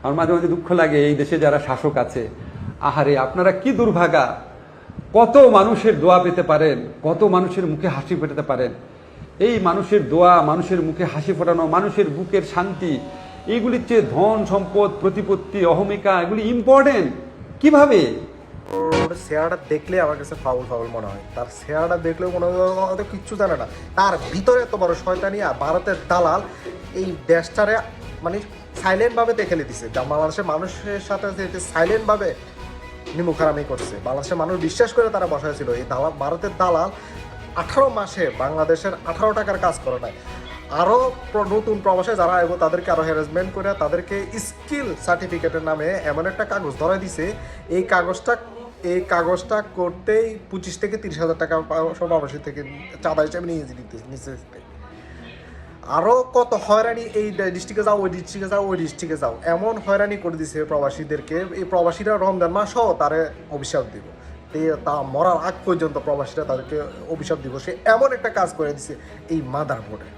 আমার মাঝে মাঝে দুঃখ লাগে এই দেশে যারা শাসক আছে, আহারে আপনারা কি দুর্ভাগা, কত মানুষের দোয়া পেতে পারেন, কত মানুষের মুখে হাসি ফোটাতে পারেন। এই মানুষের দোয়া, মানুষের মুখে হাসি ফোটানো, মানুষের বুকের শান্তি, এইগুলির চেয়ে ধন সম্পদ, প্রতিপত্তি, অহমিকা, এগুলি ইম্পর্টেন্ট কিভাবে? ওর চেহারাটা দেখলে আমার কাছে ফাউল ফাউল মনে হয়। তার চেহারাটা দেখলেও মনে হয় হয়তো কিচ্ছু জানে না, তার ভিতরে এত বড় শয়তানি। আর ভারতের দালাল এই দেশটারে মানে সাইলেন্টভাবে দেখে দিছে, যা বাংলাদেশের মানুষের সাথে সাইলেন্টভাবে নিমুখারামি করছে। বাংলাদেশের মানুষ বিশ্বাস করে তারা বসাইছিল। এই দালাল, ভারতের দালাল 18 মাসে বাংলাদেশের 18 টাকার কাজ করে নাই। আরও নতুন প্রবাসে যারা আইব তাদেরকে আরও হ্যারাসমেন্ট করে তাদেরকে স্কিল সার্টিফিকেটের নামে এমন একটা কাগজ ধরাই দিছে, এই কাগজটা করতেই 25 থেকে 30 হাজার টাকা প্রবাসী থেকে চাঁদা হিসেবে নিচে। আরও কত হয়রানি, এই ডিস্ট্রিক্টে যাও, ওই ডিস্ট্রিক্টে যাও, ওই ডিস্ট্রিক্টে যাও, এমন হয়রানি করে দিছে প্রবাসীদেরকে। এই প্রবাসীরা রমজান মাসও তারে অভিশাপ দিব, তা মরার আগ পর্যন্ত প্রবাসীরা তাদেরকে অভিশাপ দিব। সে এমন একটা কাজ করে দিছে এই মাদার বোর্ডে।